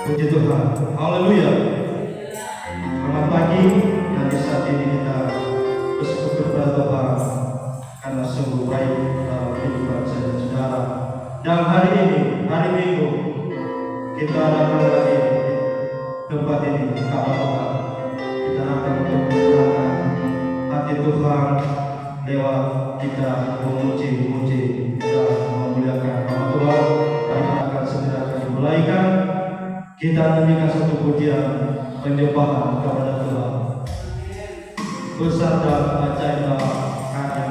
Puji Tuhan, haleluya. Selamat pagi, dan di saat ini kita bersyukur kepada Tuhan karena sungguh baik dalam kehidupan saya dan saudara. Dan hari ini, hari Minggu, kita datang lagi di tempat ini, kabar Tuhan. Kita akan untuk menyenangkan hati Tuhan lewat kita memuji dan memuliakan nama Tuhan. Kita akan segera dimulaikan. Kita nyanyikan satu pujian penyembahan kepada Tuhan. Besar dan ajaib karya.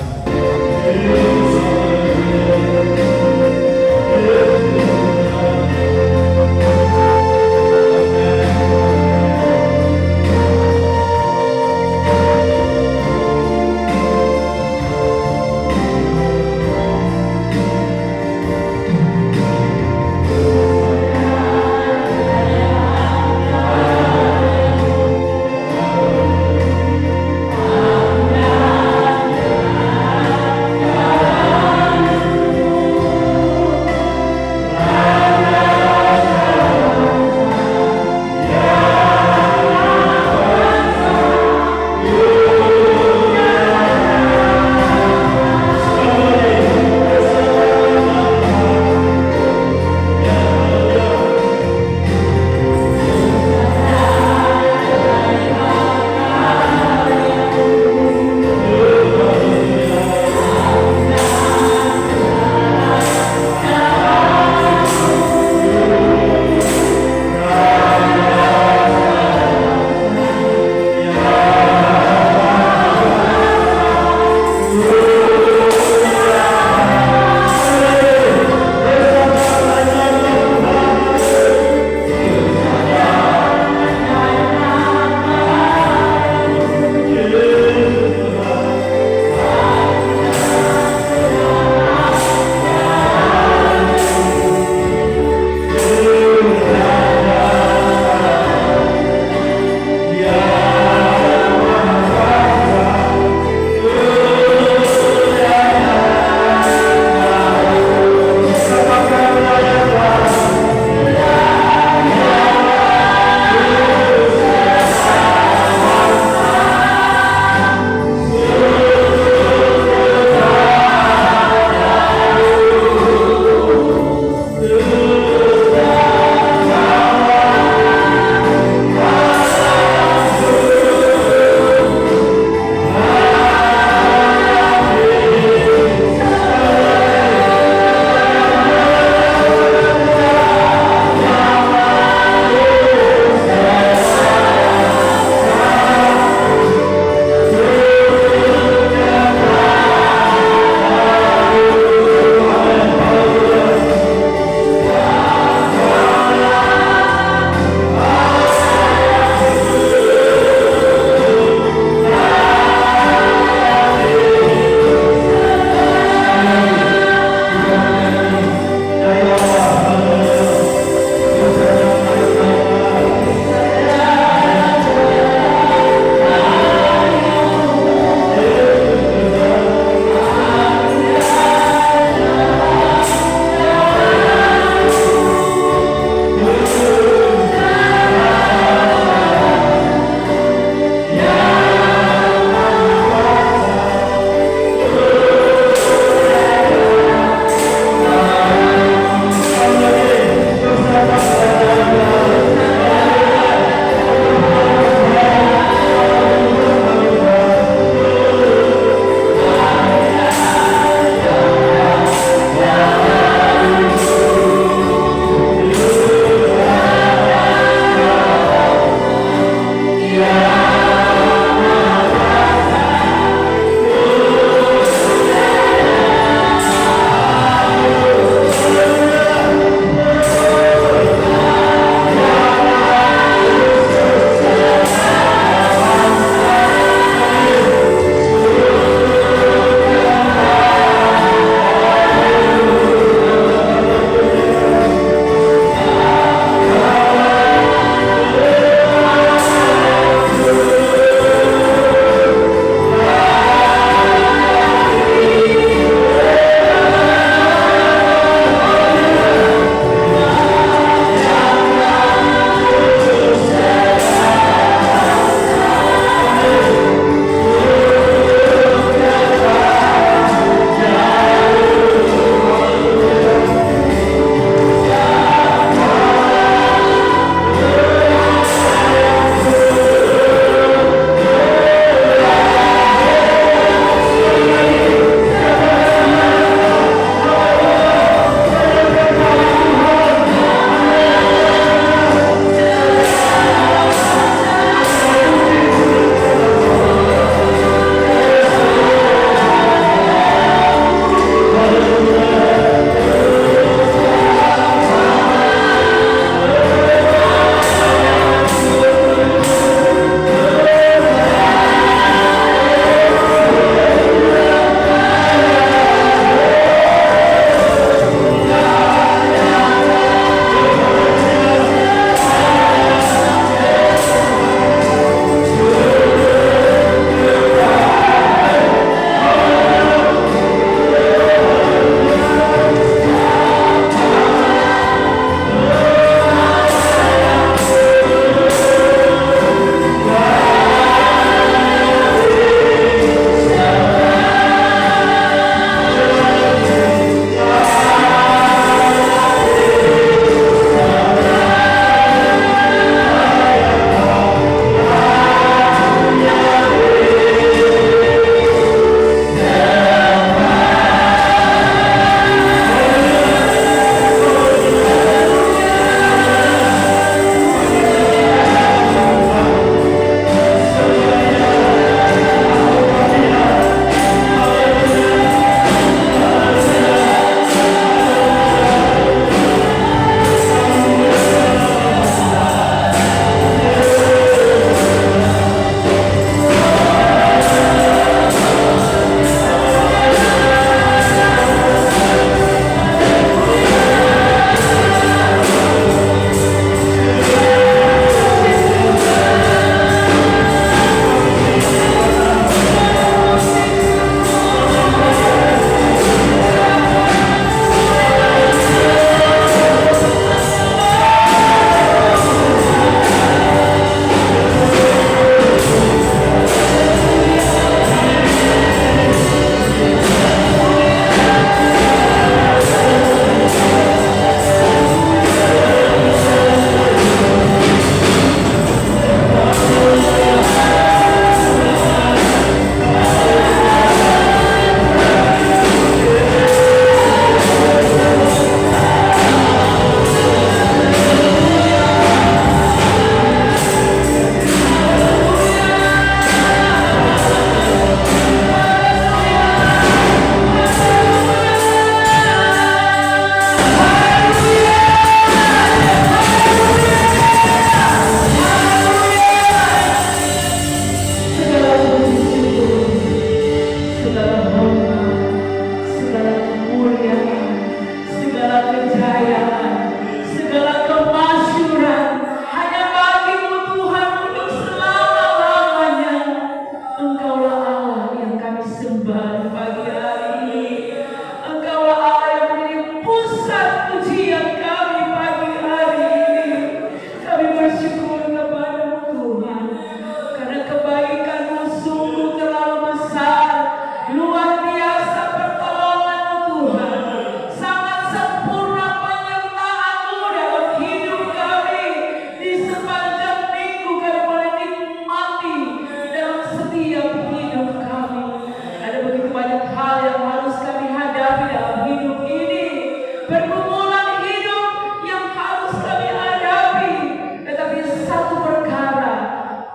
pergumulan hidup yang harus kami hadapi. Tetapi satu perkara,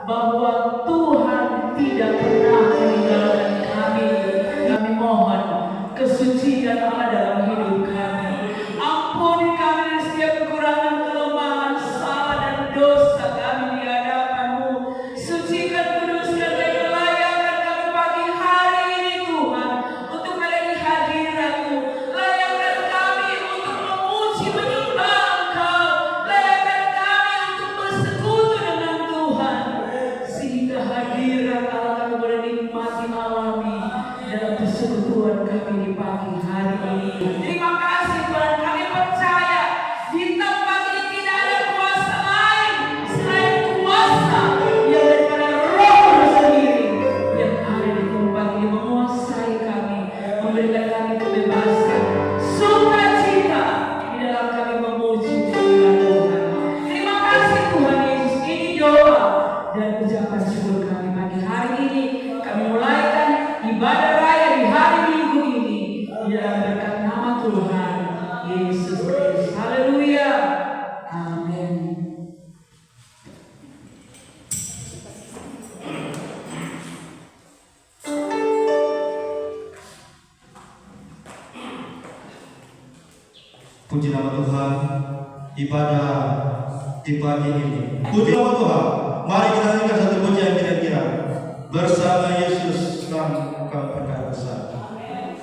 bahwa Tuhan tidak pernah meninggalkan kami. Kami mohon kesucian Allah dalam hidup kami. Ampuni kami dari setiap kekurangan, kelemahan, salah dan dosa kami di hadapan-Mu. Sucikan, kuduskan dan layakan kami pagi hari ini Tuhan, untuk melayani hadirat-Mu. Layakan kami untuk memuji menyembah Engkau. Layakan kami untuk bersekutu dengan Tuhan, sehingga hadirat Allah kami boleh nikmati alami dalam persekutuan kami di pagi hari ini. Terima kasih Tuhan, kami percaya di tempat ini tidak ada kuasa lain selain kuasa yang daripada Roh sendiri yang ada di tempat ini, menguasai kami, memberikan kami kebebasan, sukacita di dalam kami memuji Tuhan. Terima kasih Tuhan Yesus. Ini doa dan ucapan syukur kami pagi hari ini. Kami mulaikan ibadah raya di hari Minggu ini di dalam berkat nama Tuhan Yesus Kristus. Haleluya. Amin. Puji nama Tuhan, ibadah di pagi ini. Puji nama Tuhan. Mari kita nyanyikan satu pujian kira-kira. Bersama Yesus kami perkara besar. Haleluya.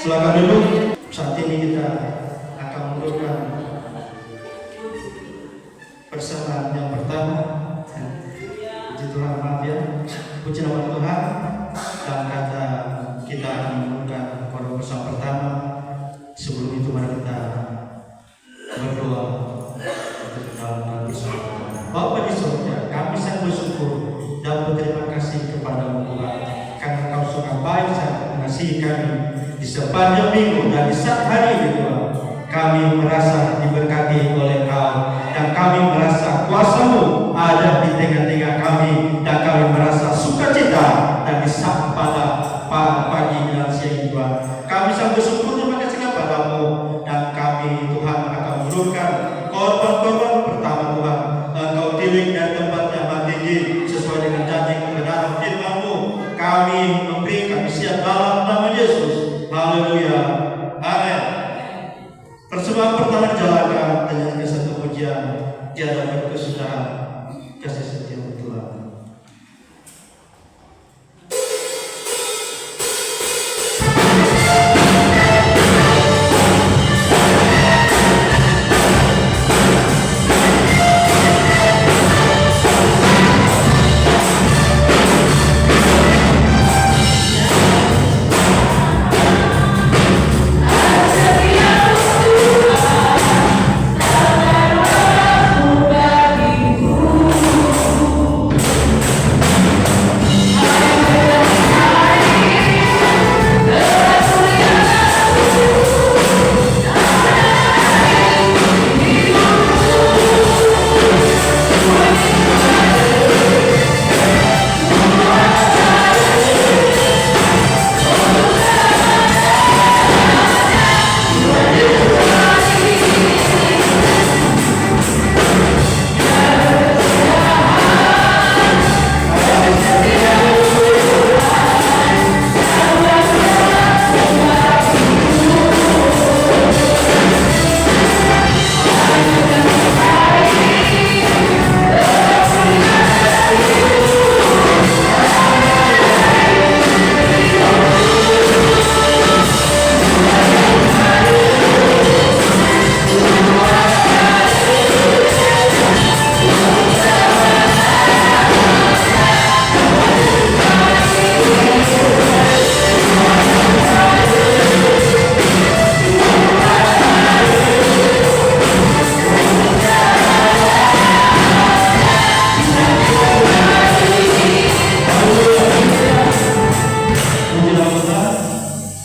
Silakan duduk. Saat ini kita akan memberikan persembahan yang pertama. Puji Tuhan, maaf ya. Puji nama Tuhan. Dan kata kita akan memberikan pada persembahan pertama. Sebelum itu mari kita berdoa untuk dalam persembahan. Bapa di surga, kami sangat bersyukur dan berterima kasih kepada Tuhan karena Kau sudah baik sangat mengasihi kami di sepanjang minggu dan di saat hari ini Tuhan. Kami merasa diberkati oleh Kau dan kami merasa kuasa-Mu ada di tengah-tengah kami dan kami merasa sukacita dan di saat pada pagi dan siang Tuhan. Kami sangat bersyukur terima kasih kepada-Mu dan kami Tuhan akan menurunkan korban-korban pertama Tuhan. Engkau tilik dari tempat yang tinggi sesuai dengan janji kebenaran firman-Mu. Kami memberi, kami siap dalam nama Yesus. Haleluya. Amin. Persembahan pertama dijalankan dengan satu pujian tiada berkesudahan kasih setia Tuhan.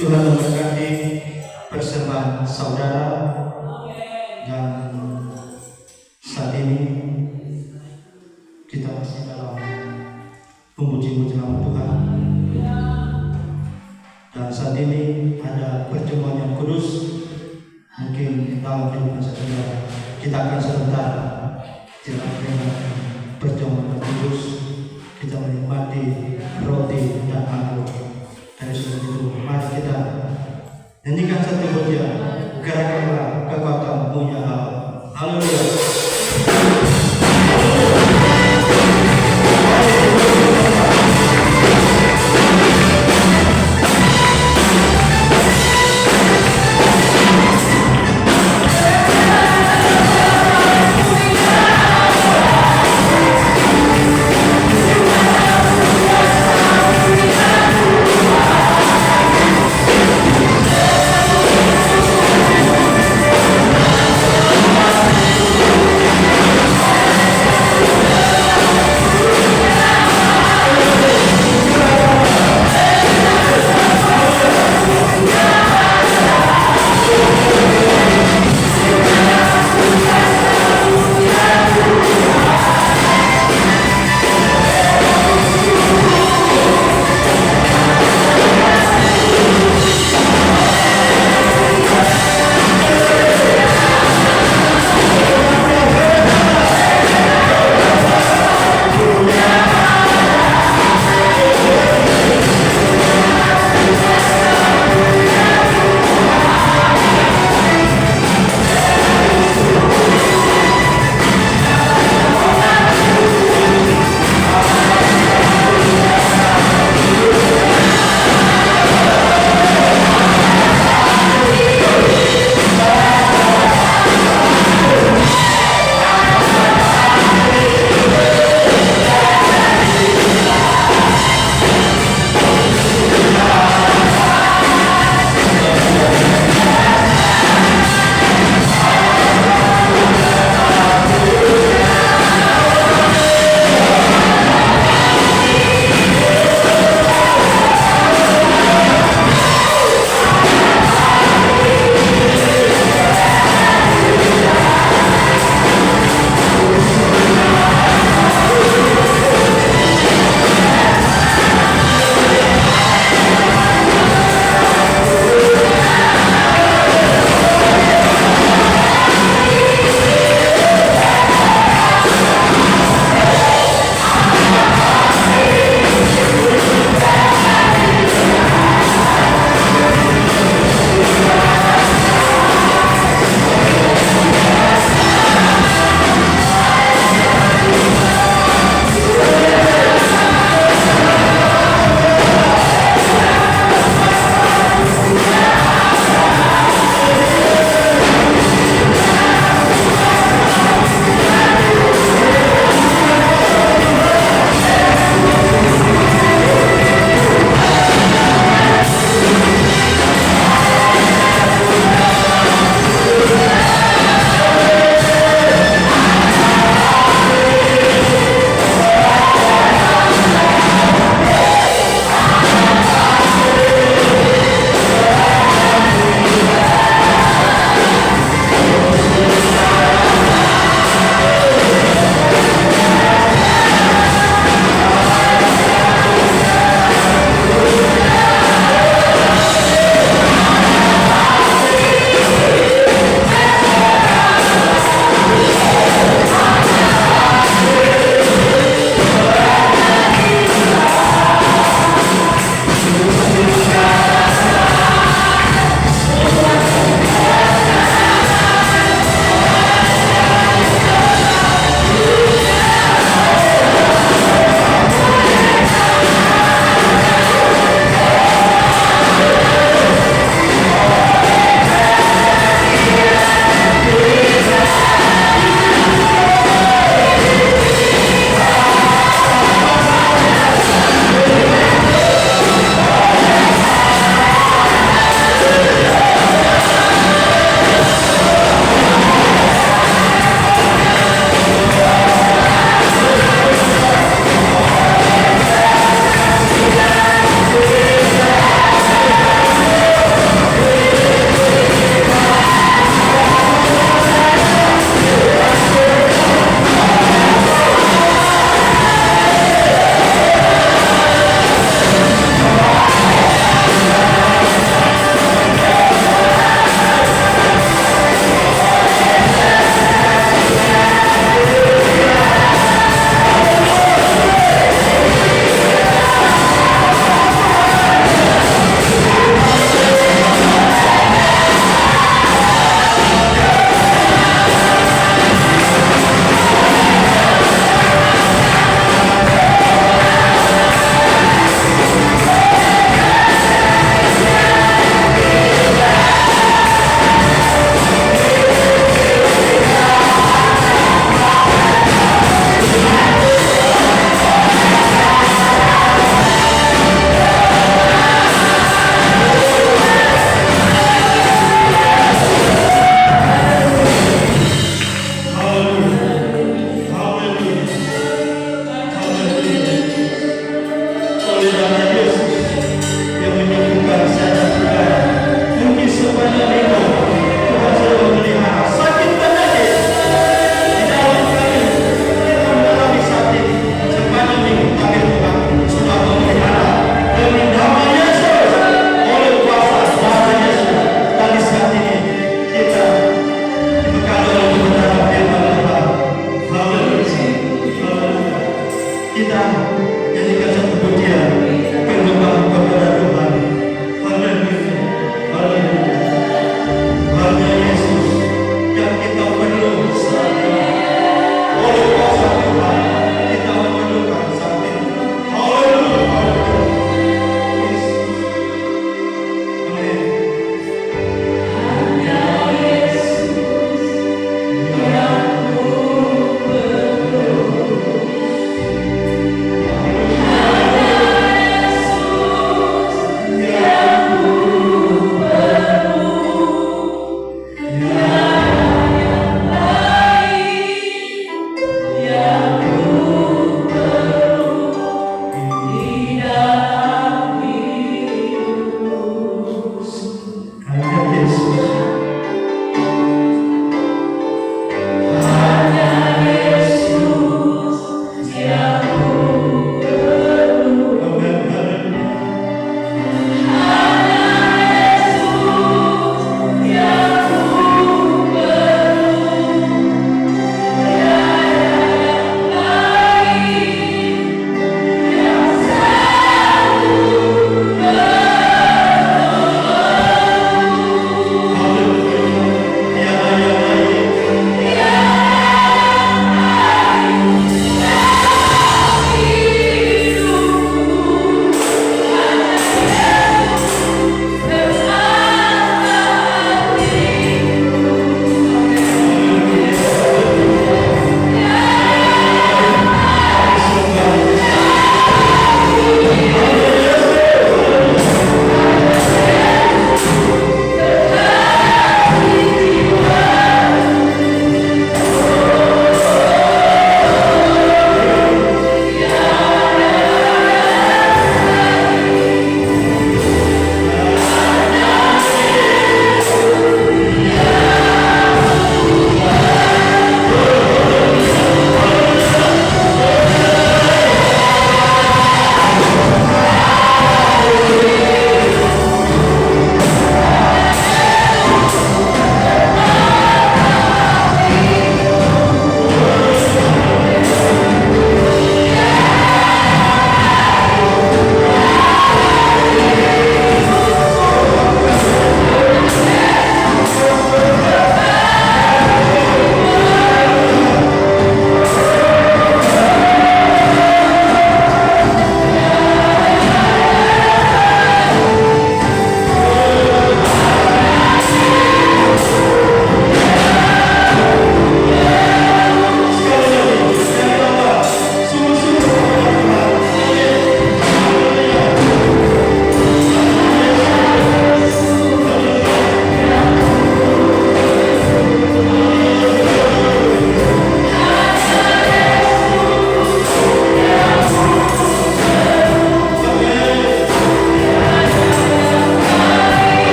Tuhan memberkati persembahan saudara dan saat ini kita masih dalam memuji-muji nama Tuhan dan saat ini ada pertemuan yang kudus. Mungkin dalam kehidupan saudara kita akan sebentar dengan pertemuan yang kudus, kita menikmati roti dan anggur. Dari sebab itu, mari kita nyanyikan satu pujian, gerakkanlah kekuatan-Mu ya Allah. Haleluya.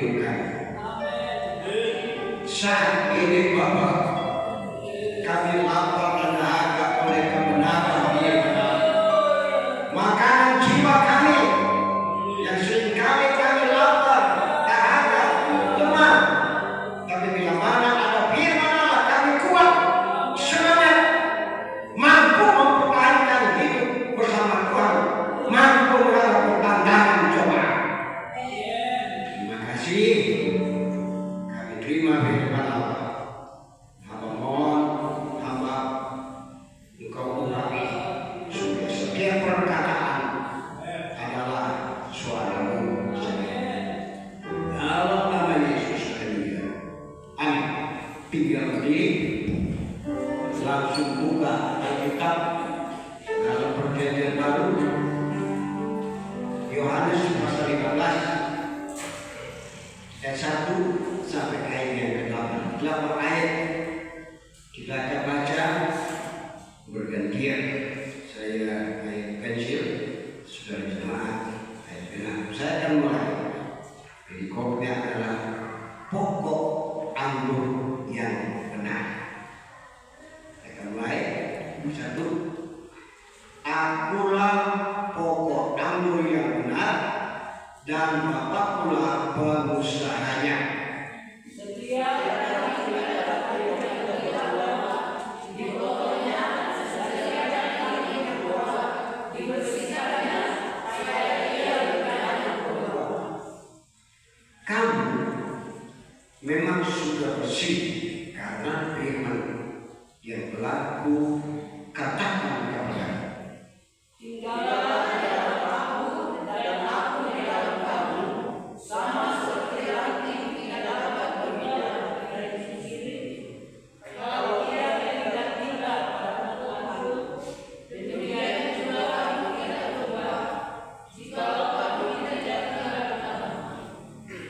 hidup kami. Saat ini Bapa, kami lapar dan dahaga oleh kebenaran firman. Makanan jiwa kami yang seringkali kami lapar, dahaga, lemah. Tapi bila mana ada firman Allah, kami kuat, semangat, mampu mempertahankan hidup bersama Tuhan, mampu menghadapi tantangan cobaan. Terima kasih. Kami terima firman Allah. Hamba mohon, hamba Engkau urapi supaya setiap perkataan adalah suara-Mu saja. Dalam nama Yesus Kristus. Amin. Tinggal berdiri, langsung buka Alkitab dalam Perjanjian Baru, Yohanes pasal 15 ayat 1 sampai ayat yang ke-8. 8 ayat kita akan baca bergantian. Saya ayat pensil, saudara jemaat ayat genap. Saya akan mulai. Perikopnya adalah pokok anggur yang benar. Saya akan mulai. 1. Akulah pokok anggur yang benar, dan Bapakkulah pengusahanya. Kamu memang sudah bersih karena firman yang telah ku katakan kepadamu.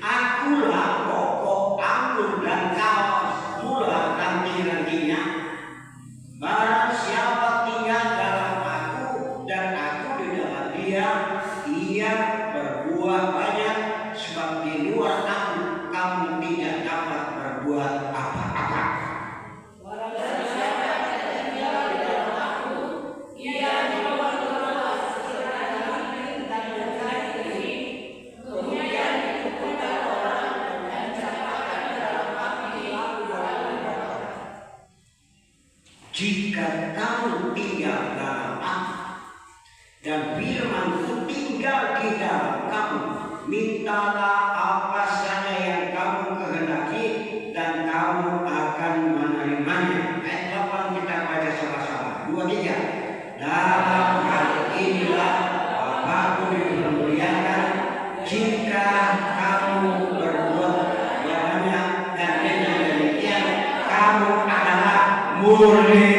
Akulah pokok anggur dan kawas mula dan tiran-tiran. Barang siapa tinggal dalam aku dan aku di dalam dia, ia berbuah banyak, sebab di luar aku kamu tidak dapat berbuat apa-apa. Jika kamu tinggal dalam aku dan firman-Ku tinggal di dalam kamu, mintalah apa saja yang kamu kehendaki dan kamu akan menerimanya. Ayat 8 kita baca sama-sama. 2, 3. Dalam hal inilah Bapakku dipermuliakan, jika kamu berbuat banyak, dan dengan demikian kamu adalah murid-Nya.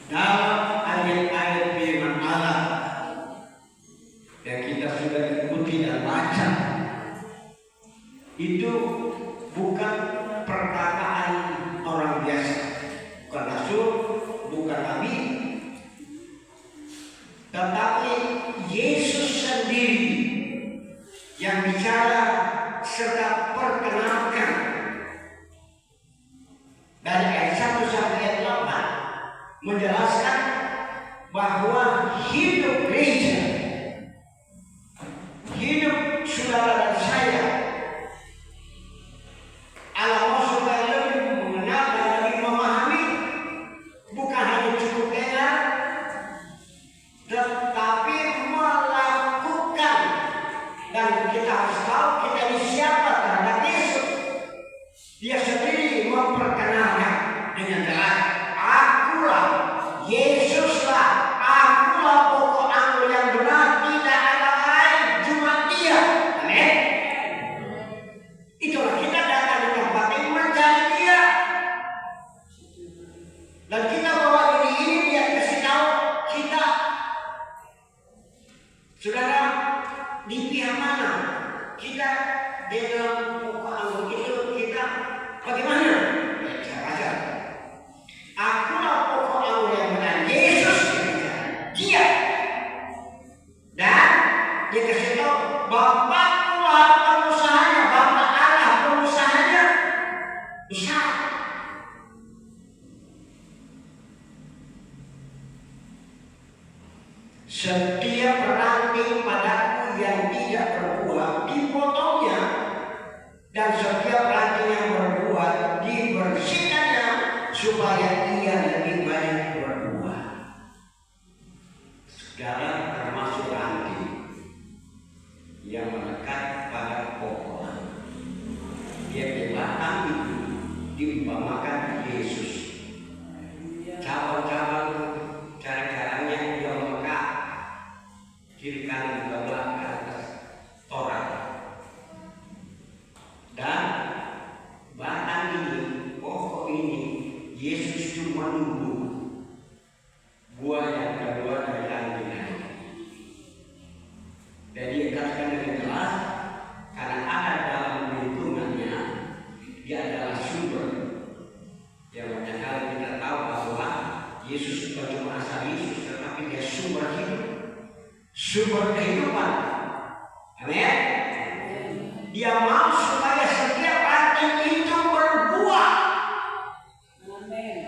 Dalam ayat-ayat firman Allah yang kita sudah ikuti dan baca, itu bukan perkataan orang biasa, bukan rasul, bukan nabi, tetapi Yesus sendiri yang bicara serta perkenalkan. Dari ayat 1 sampai ayat 8 menjelaskan bahwa hidup gereja, hidup saudara dan saya, Allah mau supaya lebih mengenal dan lebih memahami, bukan hanya cukup dengar, tetapi melakukan. Dan kita harus tahu kita ini siapa terhadap Yesus. Dia sendiri memperkenalkan dengan jelas, akulah Yesuslah, akulah pokok anggur yang benar, tidak ada lain, cuma Dia. Amin. Itulah kita datang di tempat ini mencari Dia, dan kita bawa diri ini Dia kasih tahu kita, saudara, di pihak mana kita di dalam pokok anggur itu, kita bagaimana? Saya baca. Akulah pokok anggur yang benar, Yesus Setiap ranting padaku yang tidak berbuah dipotongnya, dan setiap ranting yang berbuah dibersihkannya, supaya ia lebih banyak berbuah. Segala termasuk ranting yang melekat pada pokok. Dia batang itu diumpamakan Yesus. Cabang-cabang cara-caranya dia melekat kiri kanan belah ke atas orang. Dan batang ini, pokok ini, Yesus cuma menunggu buah yang keluar dari ranting. Dan dia katakan dengan jelas, karena ada dalam lingkungannya, dia adalah sumber. Yang banyak kali kita tahu bahwa Yesus bukan cuma asal Yesus, tetapi dia sumber hidup, sumber kehidupan. Amin. Dia mau supaya setiap ranting itu berbuah. Amin.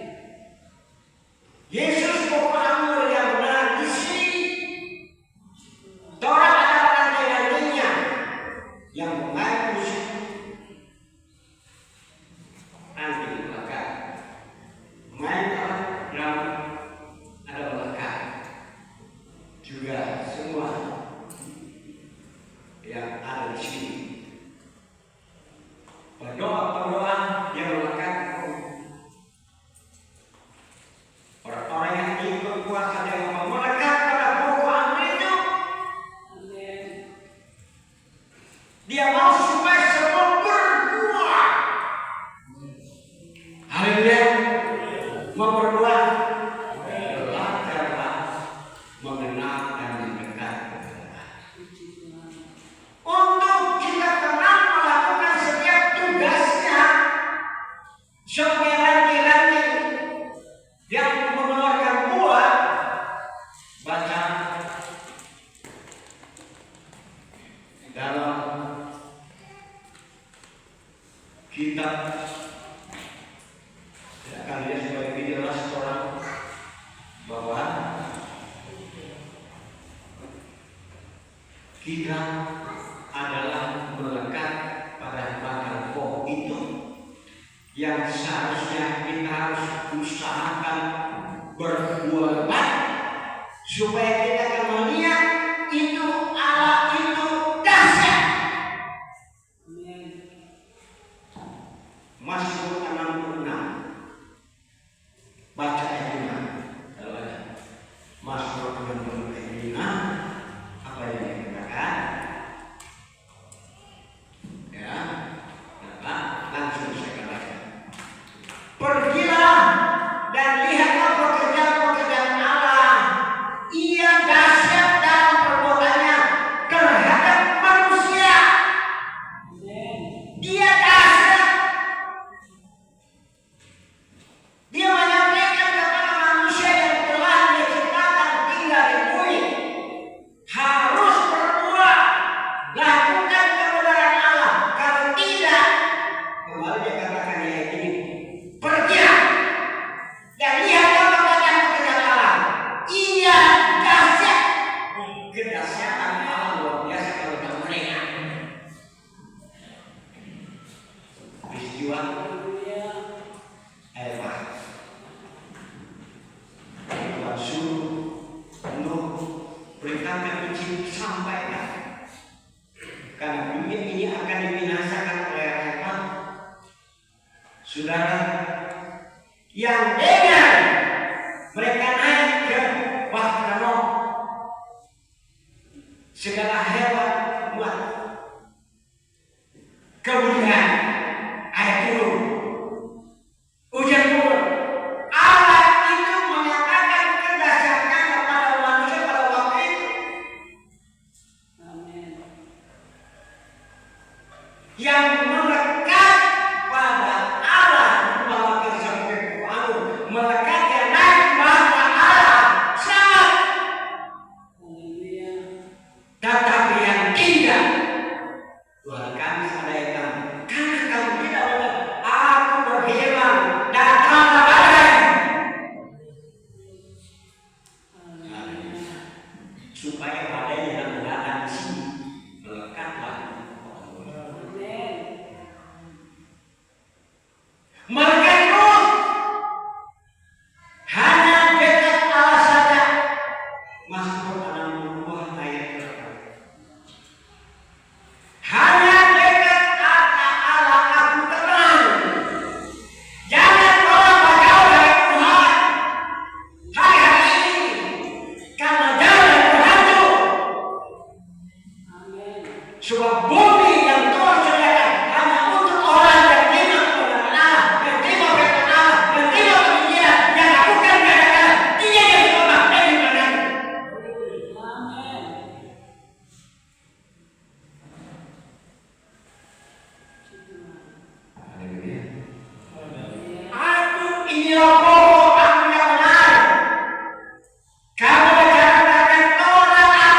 Yesus pokok anggur yang benar di sini. Torah ada ranting-rantingnya yang mengaku ranting melekat. Mengaku ada melekat. Juga semua yang ada di sini. Berdoa-berdoa yang melekat. Orang-orang yang ikut puasa yang melekat pada pokok anggur itu. Dia mau supaya semua berbuah. Haleluya. Mau berbuah, belajarlah mengenal dan mendekat kepada Allah. Untuk kita tenang melakukan setiap tugasnya, supaya ranting-ranting yang mengeluarkan buah, baca dalam kitab. Saya akan lihat sebagai jelas orang bahwa kita adalah melekat pada batang pokok itu yang seharusnya kita harus usahakan berbuah lebat, supaya kita akan melihat itu Allah itu dahsyat. Mazmur 66. Baca ayat 5. Kalau ada Mazmur 66 ayat 5, apa yang dikatakan? Ya, langsung saya katakan. Pergilah dan lihatlah pekerjaan-pekerjaan Allah. Ia dahsyat dalam perbuatannya terhadap manusia. Dia dahsyat. Dia menyampaikan kepada manusia yang telah dia ciptakan tinggal di bumi, harus berbuah, lakukan kebenaran Allah. Kalau tidak, kembali dia katakan di ayat ini, pergilah dan lihatlah pekerjaan Allah. Ia dahsyat. Kedahsyatan Allah luar biasa kalau kita mendengar. Peristiwa air bah. Tuhan suruh Nuh perintahkan izin sampaikan, karena dunia ini akan dibinasakan oleh air bah. Saudara yang dengar, mereka naik ke bahtera Nuh. Segala hewan buat kemudian air turun, hujan turun. Allah itu menyatakan kedahsyatan kepada manusia pada waktu itu. Amin. Yang melekat pada Allah, melakukan sampai anggur, melekat yang naik pada Allah sangat. Tetapi yang tidak, Tuhan kami sadaikan karena supaya ada yang berada di sini melekatlah. Mereka itu hanya dekat Allah saja. Mazmur 62 ayat berapa? Hanya dekat Allah aku tenang. Jangan orang bergaul dari Tuhan hari-hari ini, karena jalan berhantu. Sebab bumi yang Tuhan sediakan hanya untuk orang yang tidak mengenal Allah, yang tidak berkenan Allah, yang tidak berpikir, yang lakukan gara-gara dia yang diubah dan dimenang. Haleluya. Aku inilah pokok aku yang benar. Kamu jangan orang ada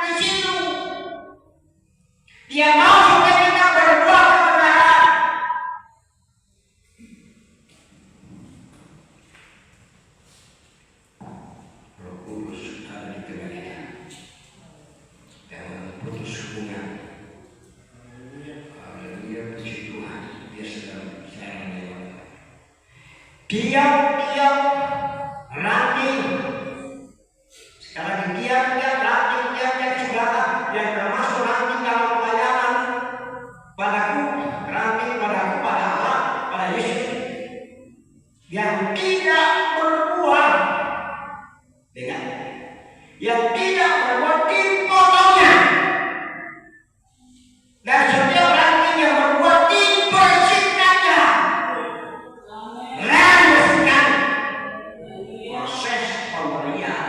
di situ. Dia mau supaya kita berbuat kebenaran. Roh Kudus ada di tengah kita. Jangan putus hubungan. Haleluya, puji Tuhan. Dia sedang bicara lewat. Tiap-tiap ranting. Sekarang tiap-tiap ranting, tiap-tiap saudara yang termasuk ranting dalam pelayanan padaku, ranting padaku, pada Allah, pada Yesus, yang tidak berbuah dengan yang tidak berbuat dipotongnya, dan setiap ranting yang berbuat dibersihkannya. Lanjutkan proses pemberian,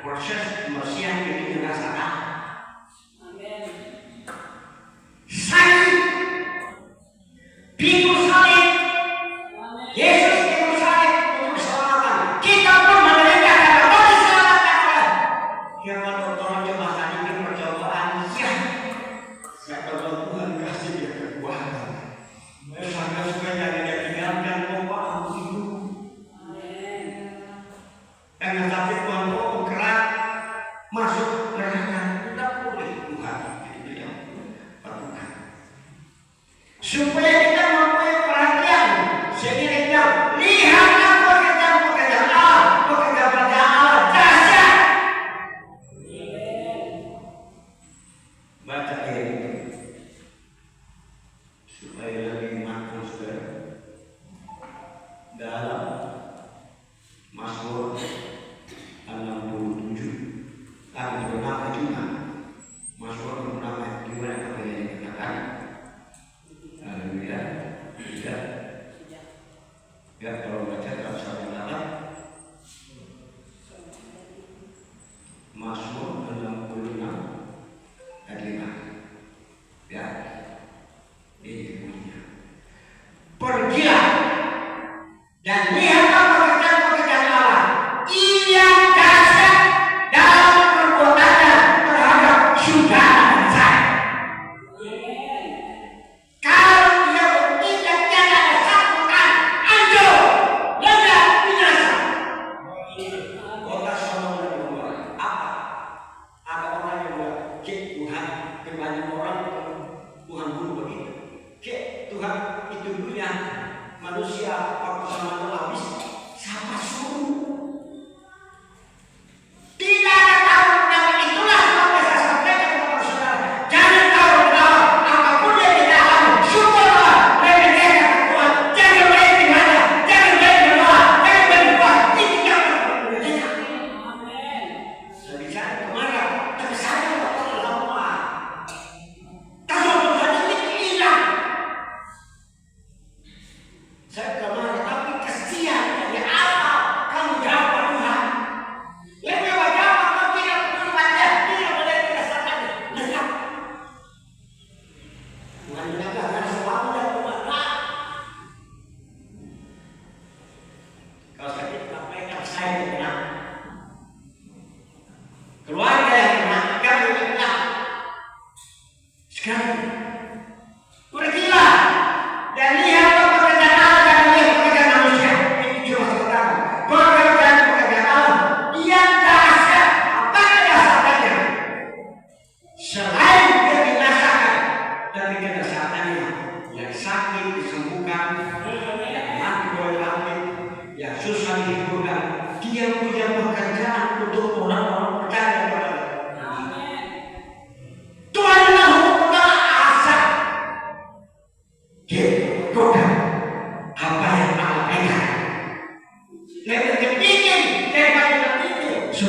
proses pembersihan itu dengan salah. Salib, pikul salib, Yesus pikul salib untuk keselamatan. Kita pun menderita karena mau diselamatkan oleh. Ya kalau tolong coba tadi ini percobaan, ya. Ya kalau Tuhan kasih dia kekuatan. Maka supaya dia tinggalkan pokok aku itu. Karena tapi Tuhan kok kerak masuk neraka, tidak boleh Tuhan itu yang lakukan. Supaya kita mempunyai perhatian, sehingga kita lihatlah pekerjaan Allah, pekerjaan Allah dahsyat. Baca ayat itu supaya lebih matang saudara. Dalam Mazmur 67 akan bernama juga Mazmur bernama gimana apa yang dikatakan. Haleluya.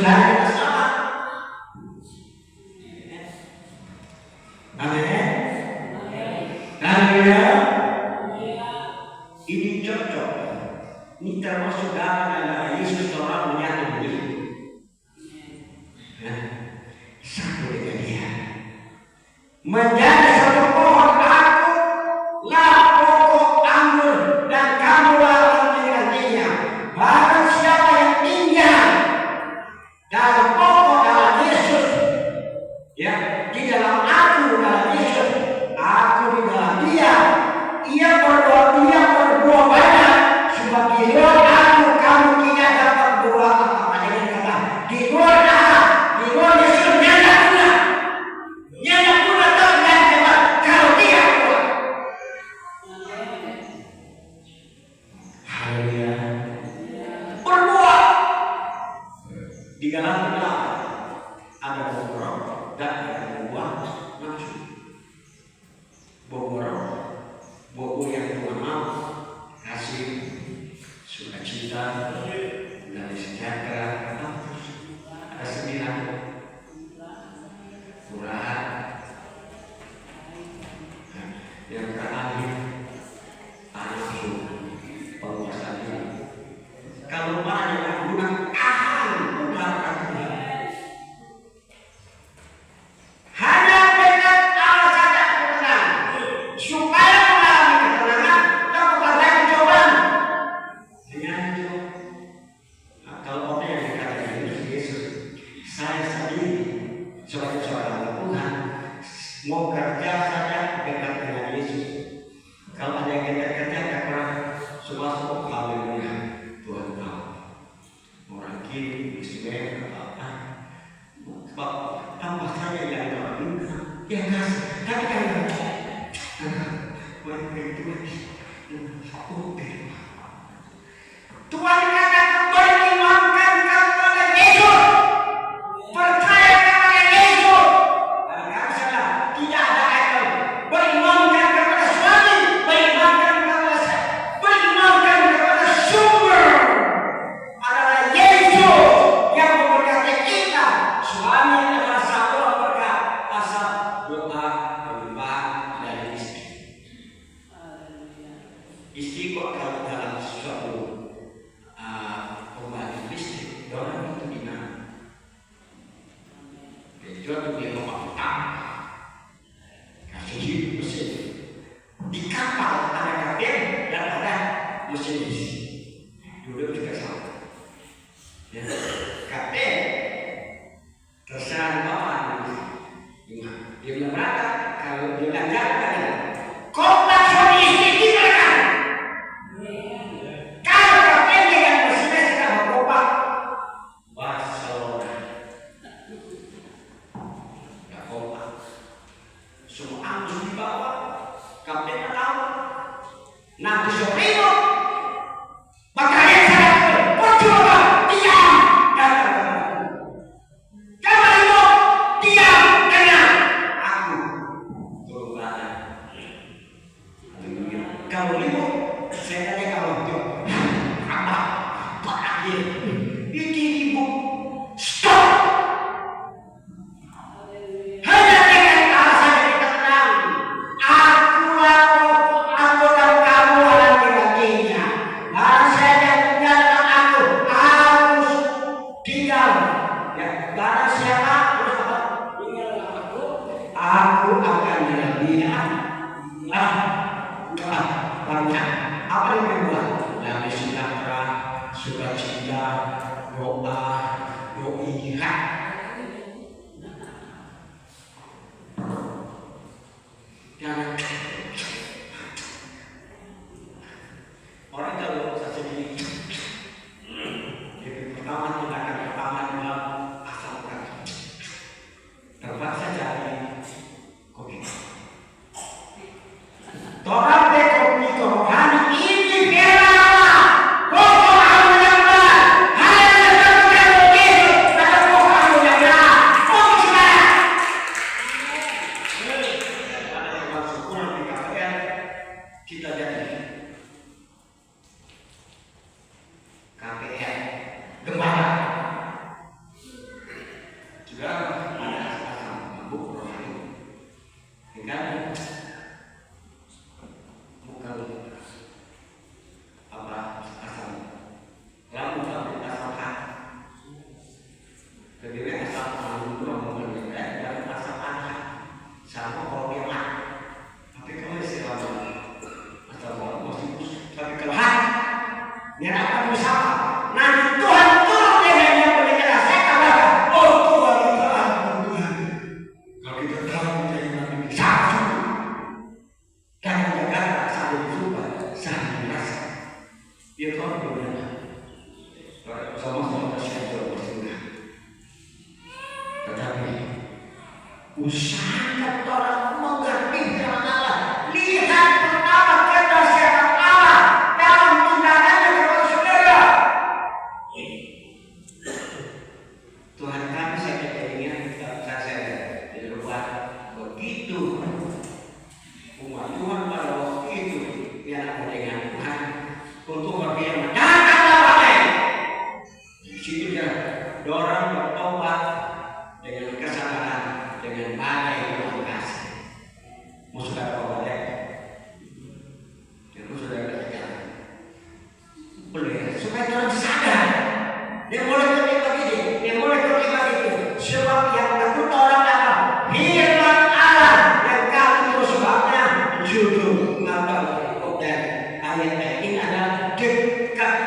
saudara kita sama. Amin. Haleluya. Ini cocok. Ini termasuk dalam Yesus orang menyatu begitu. Satu dengan dia. Menjadi satu pohon aku lah pokok anggur dan kamulah yang menggantinya. Barang siapa yang tinggal dalam pokok dalam Yesus, ya, di dalam aku dalam Yesus, aku di dalam dia, ia berbuah banyak. Sebab di luar aku kamu tidak dapat berbuah apa-apa. Dengan kata di luar aku, di luar Yesus nyata pula dan hebat kalau dia keluar. Haleluya. Berbuah di dalam ada bogor dan ada buah nafsu. Bogor yang Tuhan mau kasih sukacita dan sejahtera. Ada 9 murahan yang terakhir nafsu penguasaan diri. Kalau mana yang guna akan mengharapkan Tuhan. Hanya dengan Allah saja ketenangan, supaya mengalami ketenangan dan menghadapi cobaan. Dengan itu, kalau orang yang dikatakan Yesus, saya sendiri sebagai seorang Tuhan mau kerja saja dekat dengan Yesus. Kalau ada yang kita kerjakan orang semua haleluya Tuhan tahu. Orang kiri, Ismail, apa? Sebab tambah saya yang minta, yang kasih. Tapi kan Tuhan katakan berimankan kepada Yesus, percaya kepada Yesus. Kadang-kadang salah, tidak ada akal. Berimankan kepada suami, berimankan kepada sumber adalah Yesus yang memberkati kita. Suami adalah satu berkat asal doa menyembah dari istri. Istri kok kalau dalam suatu pembahasan listrik, orang itu gimana? Dia dia mau kasih hidup mesin. Di kapal ada kapten dan ada mesinis. Duduk juga sama. Ya. Kapten terserah bapak gimana? Dia bilang berangkat. Kalau dia bilang jangan kalian. Kompak suami istri kita kan? Kalau kapten yang mesinis sudah berkompak, Barcelona. Gak kompak. Semua angin di bawah. Kapten tahu. Nanti sore makanya saya bercoba diam dan kamu itu diam dengan aku turun belakang. Kalau itu saya tanya kalau itu apa akhir ini ibu stop. Hanya dengan alasan kita tenang. Akulah aku dan kamu akan digantinya. Barang siapa yang tinggalkan aku harus tinggal. Ya, barang siapa harus apa? Tinggalkan aku akan digantinya. Banyak. Apa yang kedua? Damai sejahtera, sukacita, doa, doa. Jangan orang kalau saya sendiri pertama tindakan pertama adalah asal terpaksa jadi kopi. Orang kopi rohani ini biarlah pokok yang benar hanya satu Yesus adalah pokok yang Saudara, ada asam mabuk rohani. Kan bukan apa asam lambung tapi asam hati. Kedua asam lambung itu memberbeda dari asam hati. Sama kalau dia mah, tapi kalau istilah asam lambung masih tapi kalau hati, dia akan bersama. Nanti Tuhan turun dengan yang berkata, saya katakan, oh Tuhan, Tuhan. Kalau kita tahu kita ingin menjadi satu. Dan menjaga saling suka, saling merasa. Dia tahu bagaimana. Sama-sama tersyukur bersyukur. Tetapi usahakan orang mengerti firman Allah. Lihat pertama kedahsyatan Allah dalam tindakannya kepada saudara. Tuhan kami saya ingin saya berbuat begitu. Umat Tuhan pada waktu itu yang dengan Tuhan untuk berfirman, janganlah pakai. Di situ dia dorong bertobat dengan kesalahan, dengan badai Tuhan kasih. Musuh tobat ya. Terus sudah berjalan. Boleh supaya orang sadar. Dia boleh terlibat ini, dia boleh terlibat itu. Sebab yang takut orang apa? Firman Allah yang kami terus sebabnya judul atau dan ayat ini adalah dekat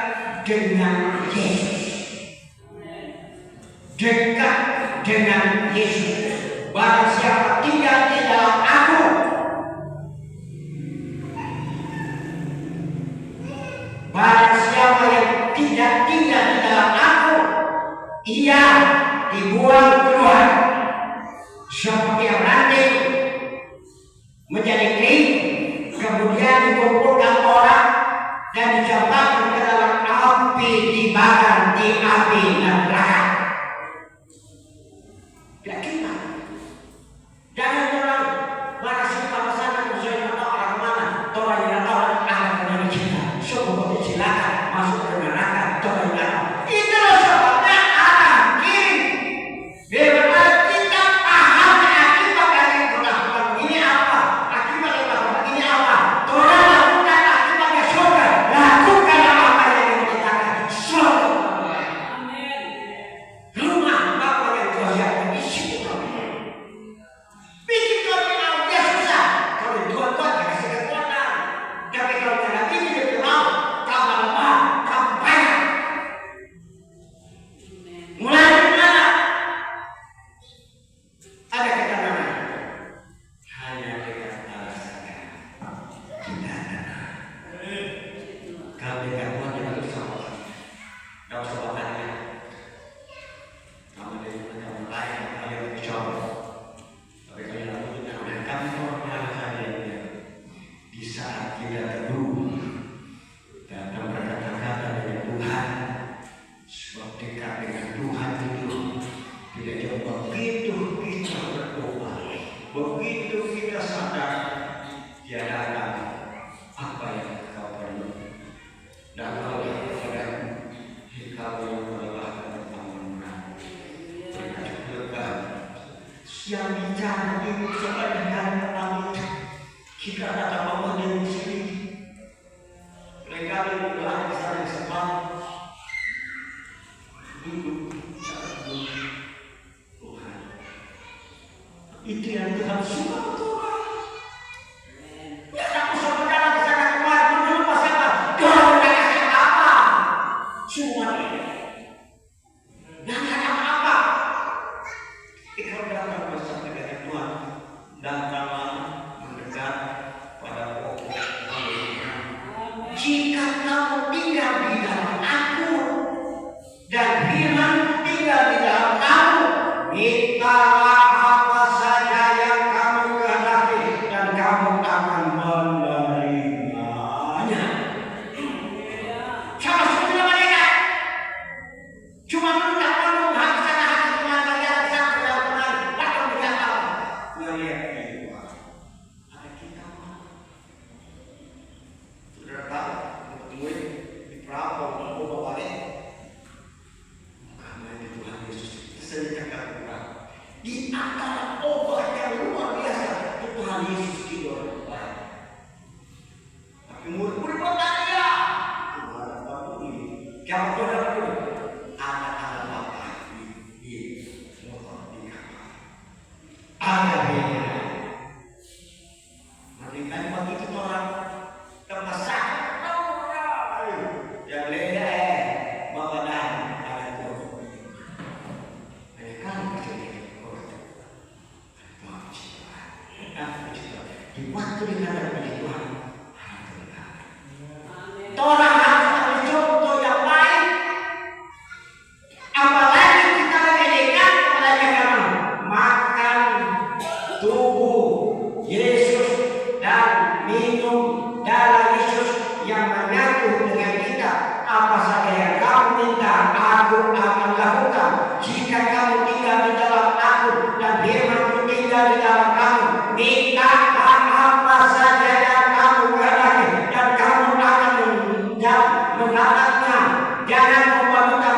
dengan Yesus. Dekat dengan Yesus. Barang siapa tinggal di dalam aku, barang siapa yang tidak tinggal di dalam aku, ia dibuang keluar seperti yang ranting menjadi kering, kemudian dikumpulkan orang dan dicampakkan ke dalam api, dibakar di api neraka. Yakinlah, jangan orang merasa pada sana musuhnya atau orang mana, orang yang tahu akan kembali cinta, sebab silakan masuk ke neraka, coba yang itulah sebabnya Allah kirim. Bagaimana kita paham akibat dari perlakuan ini apa? Akibat dari perlakuan ini apa? Tuhan lakukan akibatnya surga. Lakukan apa yang dikatakan surga. Rumah apa yang Tuhan siapkan di situ. Bikin Tuhan mau dia susah. Kalau Tuhan kasih kekuatan. Tapi kalau tidak bikin dia mau tambah lemah, tambah banyak. Mulai dari mana? Ada ketenangan. Hanya dengan Allah saja. Tidak ada. Kalau dengan Tuhan kita terus sama. Tidak usah bertanya. Kamu dari mana lain kalian dicoba. Tapi kalian lakukan dengan kami orang saja di saat kita teduh dan berkata-kata dengan Tuhan. Sebab dekat dengan Tuhan itu tidak jauh begitu kita berdoa, begitu kita sadar dia datang apa yang kau perlu dan kau yang padamu kau yang melelahkan bangunan berkat lega yang bicara itu sebenarnya langit kita datang memandang di sini mereka berdoa di sana di sebelah duduk Tuhan. Itu yang Tuhan suka Tuhan. Ya aku saudara di sana kemarin dulu pas apa? Tuhan kasih apa? Cuma nggak ada apa-apa. Kalau datang bersama dengan Tuhan, datanglah mendekat pada pokok Allah. Jika kamu tinggal di dalam aku dan firman tinggal di dalam kamu, mintalah apa saja yang kamu kehendaki dan kamu akan menerimanya. Sama seperti mereka, cuma minta kamu menghabiskan hati Tuhan kalian sampai dalam Tuhan, lakukan berkata, Tuhan lihat ini Tuhan, ada kita sudah tahu, ketemu di perahu, mau bawa balik. Karena itu Tuhan Yesus sering dekat dengan Di antara obat yang luar biasa, Tuhan Yesus tidur. Tapi murid-murid bertanya, gimana Bapak ini? Jawab Tuhan dulu. Ada Bapak di motor di kamar. Ada beda. Nanti kan begitu orang termasak. Yang beda bawa dan ada Tuhan. Kan di waktu dikatakan oleh Tuhan, orang harus ambil contoh yang baik. Apalagi kita mengenaikan apalagi karena makan tubuh Yesus dan minum darah Yesus yang menyatu dengan kita. Apa saja yang kamu minta, aku akan lakukan. Jika kamu tinggal di dalam aku dan firman-Ku tinggal di dalam kamu, minta apa saja yang kamu kehendaki dan kamu akan mendapatnya. Jangan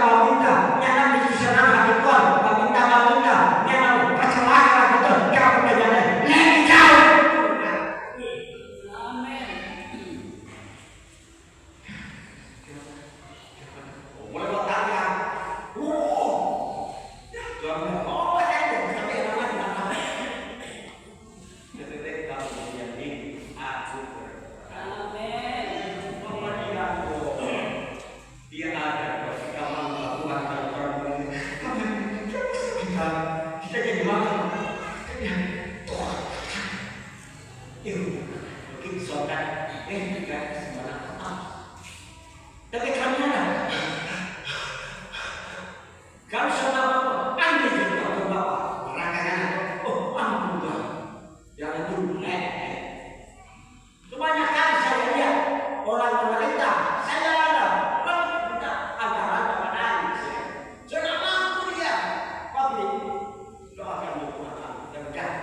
meminta, jangan senang hati Tuhan, meminta, jangan percelakaan betul. Kamu jangan lebih jauh. Amin. Boleh bertanya, kita jadi makan. Mungkin sobat juga sebenarnya tetap. Tapi kami ada. Kalau saudara ambil jadi waktu bapak, orang oh ampun Tuhan, jangan dulu kebanyakan saya lihat orang pemerintah, saya ada pemerintah agama nangis, jangan mampu dia, tapi doakan Tuhan dan jangan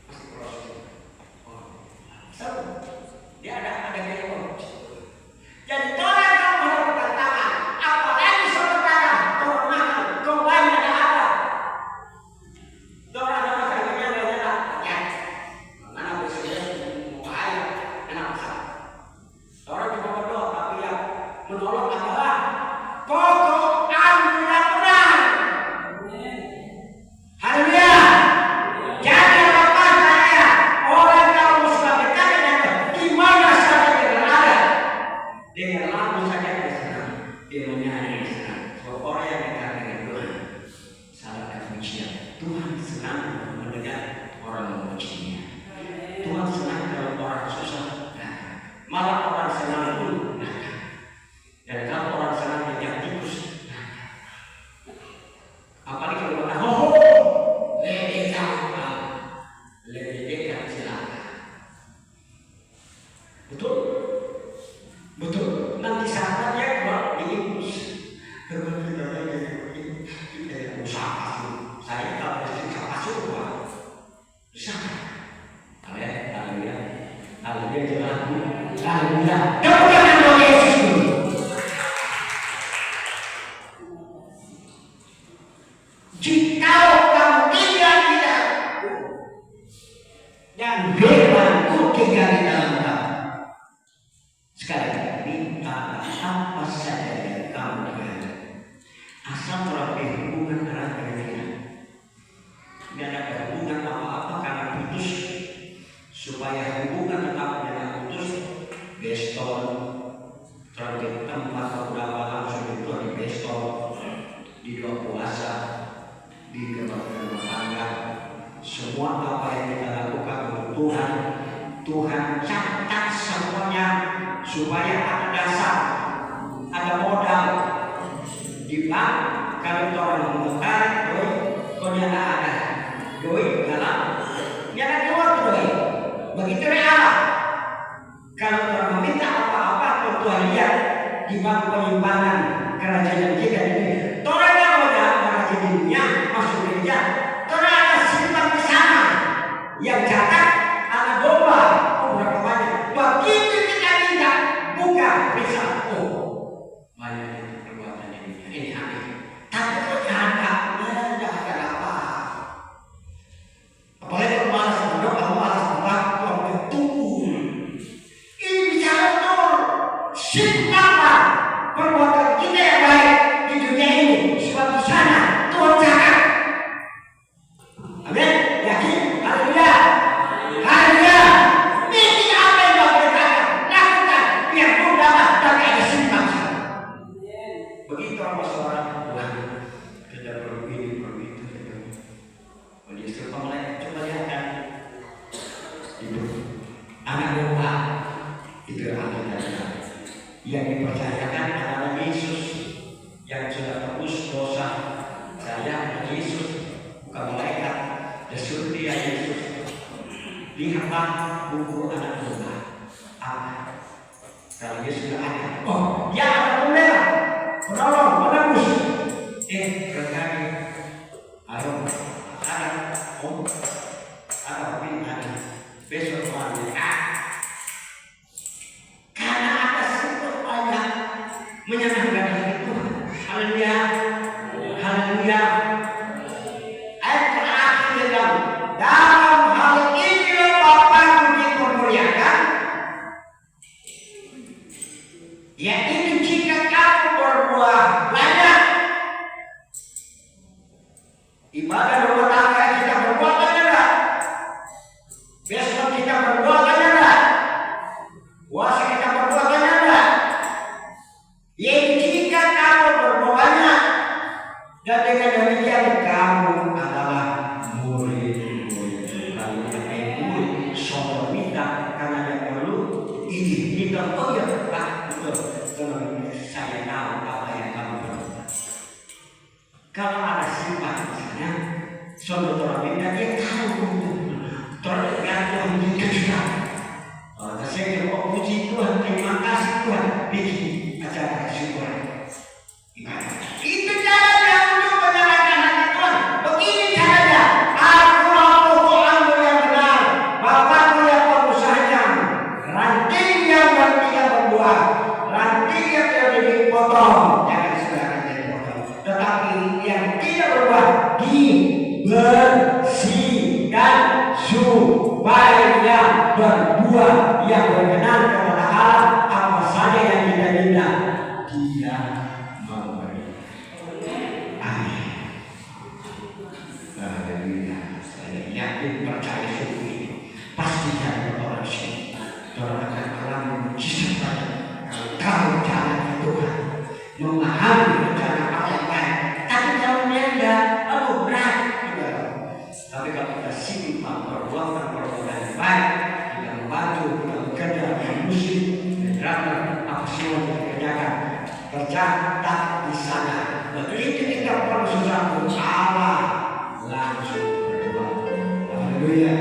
masih proses. Dia ada gaya. Jadi orang yang melakukan tangan, apalagi saudara, orang makan, kau lain ada apa? Orang ada ya. Mana bisa bahaya, enak besar. Orang cuma berdoa, tapi yang menolong adalah pokok yang benar. Haleluya. Jadi apa saya? Orang kalau sudah berkata di mana saja dia berada, dengan lagu saja dia senang, dia menyanyi senang. Sebab orang yang dekat dengan Tuhan, salahkan pujian. Tuhan senang mendengar orang memujinya. Tuhan senang kalau orang susah, malah orang senang dulu. Dan kalau orang senang dia tikus, apalagi kalau orang lebih dekat silakan. Betul. Nanti saatnya dia keluar diimpus. Usaha saya kalau bisa masuk usaha. Haleluya. Jelas. Haleluya. Kemuliaan Tuhan Yesus dulu. Jikalau kamu tinggal di dalamku dan firman-Ku tinggal di dalam kamu, sekali lagi minta apa saja yang kamu kehendaki, asal telah berhubungan erat dengan dia. Tidak ada hubungan apa-apa karena putus, supaya hubungan tetap dengan putus. Geston, terhadap tempat beberapa langsung itu di geston, di doa puasa, di keluarga rumah tangga, semua apa yang kita lakukan untuk Tuhan catat semuanya supaya ada dasar, ada modal. Di bank kalau orang tertarik, kau nyata ada duit dalam, nyata keluar duit, begitu real. Kalau orang meminta apa-apa, Tuhan lihat di bank penyimpanan kerajaan kita ini. Orang yang ada dunia masuk gereja, orang ada simpan di sana yang catat ada domba, berapa banyak. Begitu kita minta, buka bisa, banyak perbuatan ini aneh. Tapi tidak ada apa. lihatlah buku anak domba. Apa? Kalau dia sudah ada. Oh, ya ada kamera. Penolong, penebus. Berkali. Ayo, ada. Om, ada pilihan. Besok malam. Karena ada sesuatu banyak menyenangkan hati Tuhan. Haleluya. Haleluya. Ayat terakhir dalam hal ini Bapa dipermuliakan, yaitu jika kamu berbuah banyak. Ibadah rumah tangga kita berbuah banyak. Besok kita berbuah banyak. Puasa kita berbuah banyak. Yaitu jika kamu berbuah banyak, dan dengan demikian kamu adalah murid-murid. Kalau kita murid, soal minta karena dia perlu ini minta, oh ya Pak, betul. Kalau saya tahu apa yang kamu perlu. Kalau ada sifat misalnya, soal orang minta dia tahu tergantung juga juga. Saya mau puji Tuhan, terima kasih Tuhan, bikin acara syukuran. Itu caranya untuk menyenangkan hati Tuhan. Begini caranya. Aku pokokmu yang benar, Bapakku yang pengusahanya. Ranting yang tidak berbuah, ranting yang tidak dipotong, jangan sembarangan dipotong. Tetapi yang tidak berbuah dibersihkan supaya berbuah yang berkenan kepada Allah. Apa saja yang kita minta, Dia memberi. Amin. Haleluya. Saya yakin percaya sungguh ini pasti ada orang sini. Orang akan alami mujizat pada kalau jalan Tuhan, memahami rencana Allah yang baik. Tapi kalau dia berat. Tapi kalau kita simpan perbuatan yang baik, kita membantu, kita bekerja dengan musik, dengan apa semua kita kerjakan, tercatat di sana. Begitu kita perlu sesuatu, Allah langsung berbuat. Haleluya.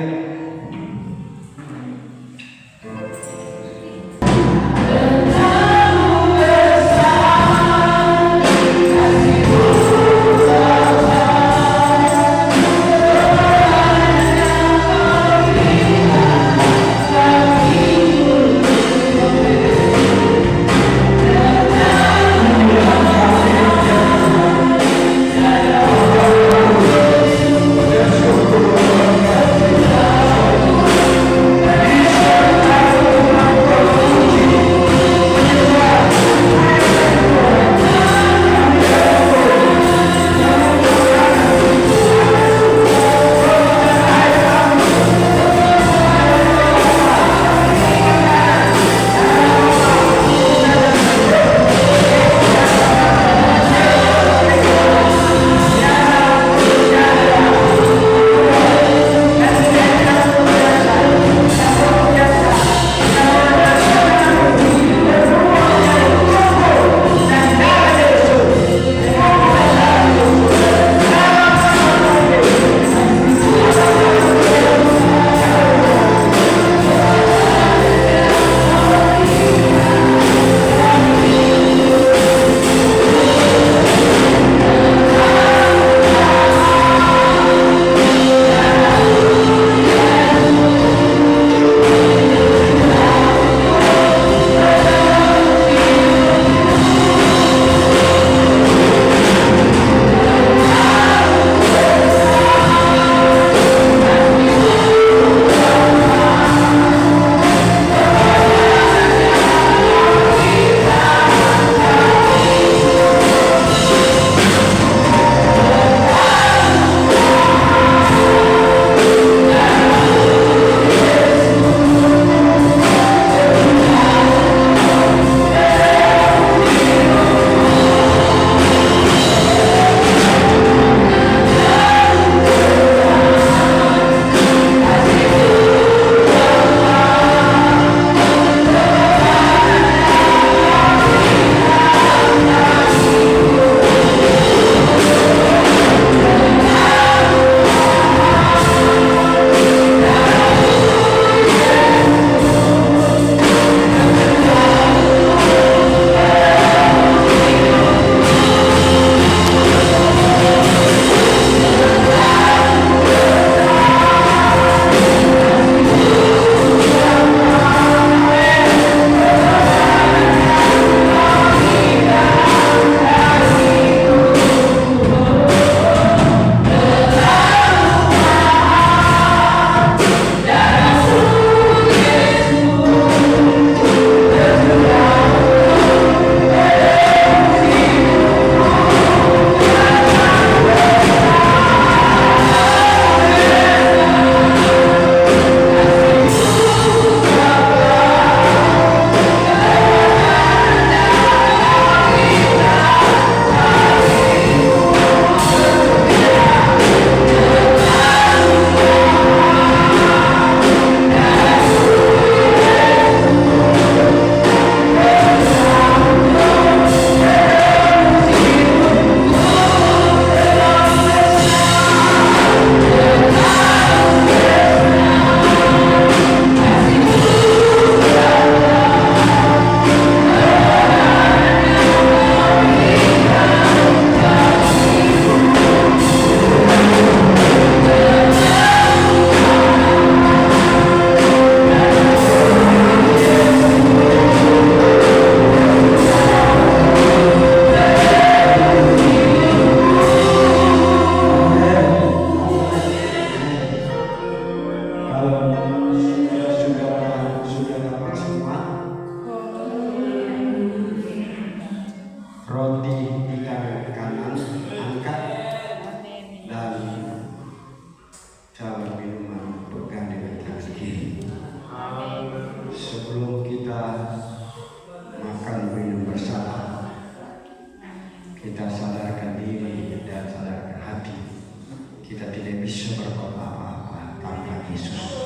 kita tidak bisa berbuat apa-apa tanpa Yesus.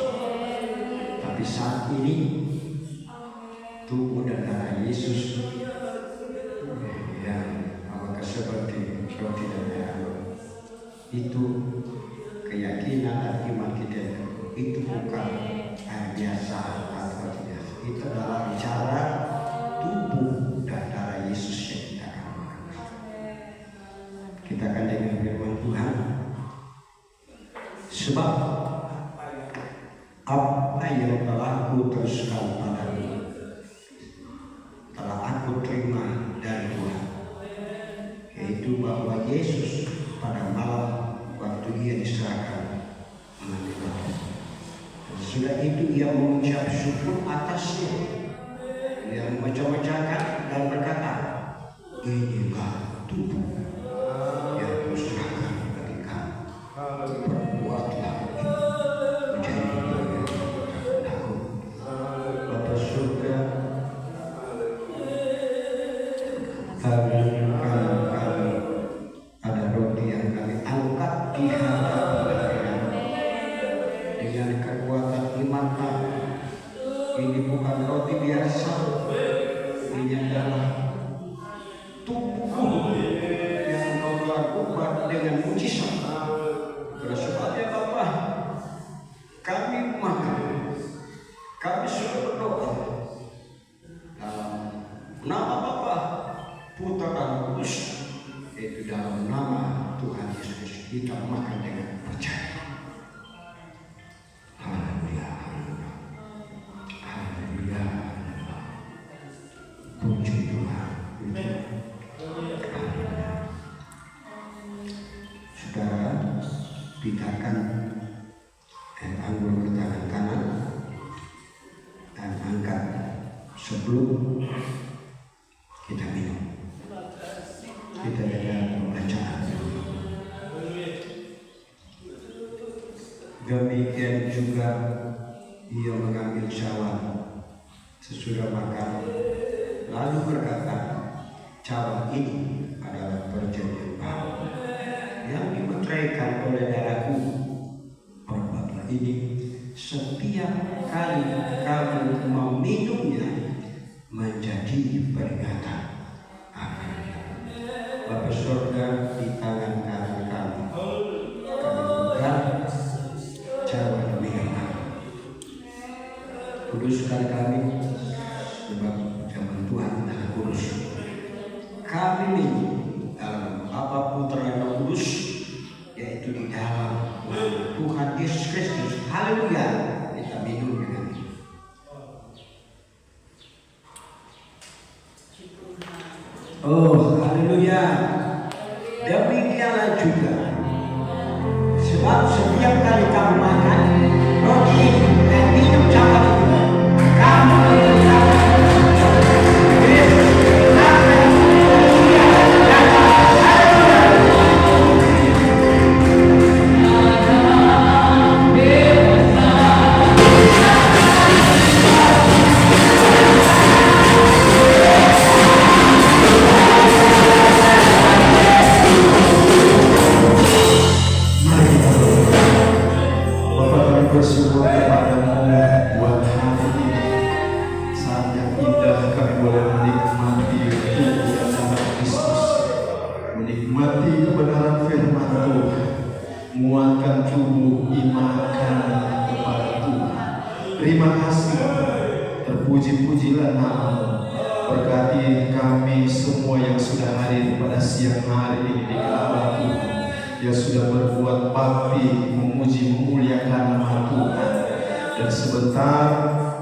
Tapi saat ini tubuh dan darah Yesus yang apakah seperti roti dan air itu keyakinan dan iman kita itu bukan biasa atau tidak. Itu adalah bicara tubuh dan darah Yesus yang kita akan makan. Kita akan dengar firman Tuhan. Sebab apa yang telah aku teruskan padamu telah aku terima dari Tuhan, yaitu bahwa Yesus pada malam waktu ia diserahkan mengambil roti. Sudah itu ia mengucap syukur atasnya, ia memecah-mecahkan dan berkata, inilah tubuh yang kuserahkan bagi kamu, perbuatlah menjadi aku. Bapa surga, kami ada roti yang kami angkat di hadapan dengan kekuatan iman kami. Ini bukan roti biasa, ini adalah tubuh yang Engkau telah ubah dengan mujizat. Oleh sebabnya Bapa, kami makan, kami sudah berdoa dalam nama Bapa, Putra dan Kudus, yaitu dalam nama Tuhan Yesus kita makan dengan percaya. Haleluya, haleluya, haleluya. Puji Tuhan. Saudara, pindahkan anggur ke tangan kanan dan angkat sebelum kita minum. Kita dengar pembacaan. Demikian juga ia mengambil cawan sesudah makan, lalu berkata, cawan ini adalah perjanjian baru yang dimeteraikan oleh darahku. Perbuatlah ini setiap kali kamu meminumnya menjadi peringatan. Amin. Bapa surga, di tangan kanan kami pegang cawan minuman. Kuduskan kami, sebab zaman Tuhan adalah kudus. Kami minum dalam Bapa, Putra dan Roh Kudus, yaitu di dalam nama Tuhan Yesus Kristus. Haleluya. Kita minum dengan ini. Oh, haleluya. Demikianlah juga, sebab setiap kali kamu makan roti ini dan minum cawan ini, kamu mengucapkan Yesus akan dia datang. Bersyukur kepadamu buat hari ini, saat yang indah kami boleh menikmati tubuh dan darah Kristus, menikmati kebenaran firman Tuhan, menguatkan tubuh iman kami kepada Tuhan. Terima kasih, terpuji-pujilah nama-Mu. Berkati kami semua yang sudah hadir pada siang hari ini di hadapan Tuhan, yang sudah berbuat bakti, memuji, memuliakan nama Tuhan. Dan sebentar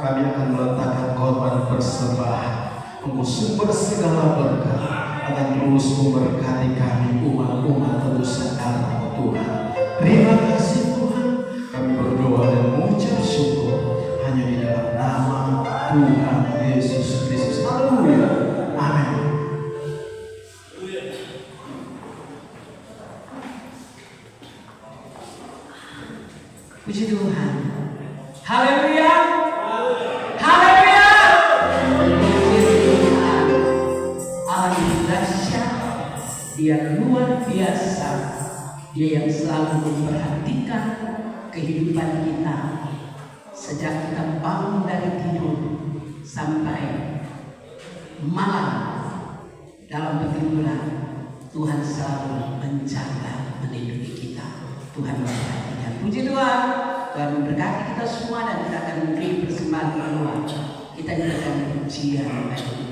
kami akan meletakkan korban persembahan. Engkau sumber segala berkat, akan terus memberkati kami umat-umat tebusan darah Tuhan. Terima kasih Tuhan, kami berdoa dan mengucap syukur hanya di dalam nama Tuhan Yesus Kristus. Haleluya, amin. Puji Tuhan. Haleluya. Haleluya. Puji Tuhan. Allah dahsyat, Dia luar biasa, Dia yang selalu memperhatikan kehidupan kita sejak kita bangun dari tidur sampai malam dalam pertiduran. Tuhan selalu menjaga, melindungi kita. Tuhan memperhatikan. Puji Tuhan. Tuhan memberkati kita semua dan kita akan memberi persembahan berdoa. Kita akan pujian bagi Tuhan.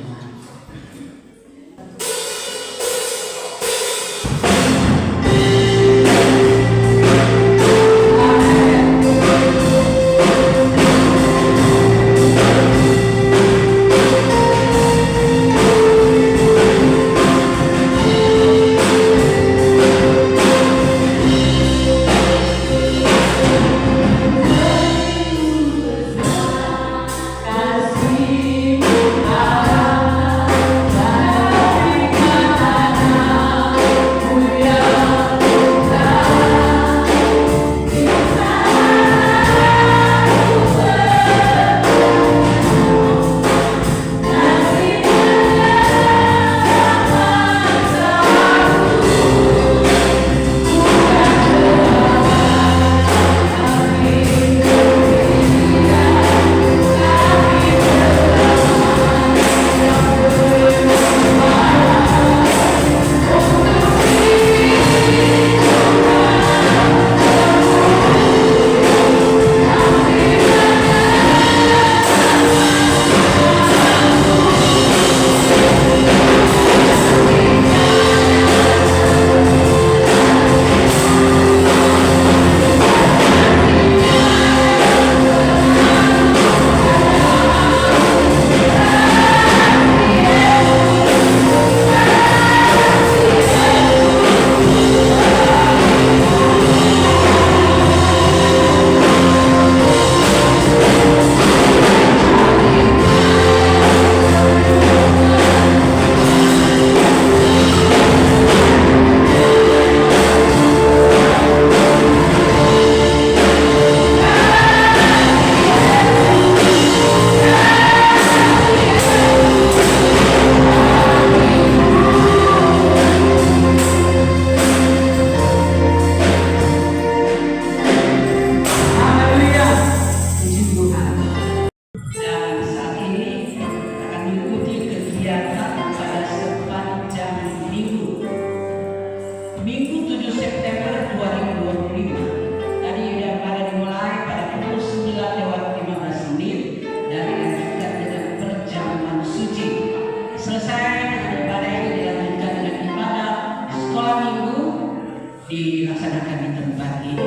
Dilaksanakan di tempat ini.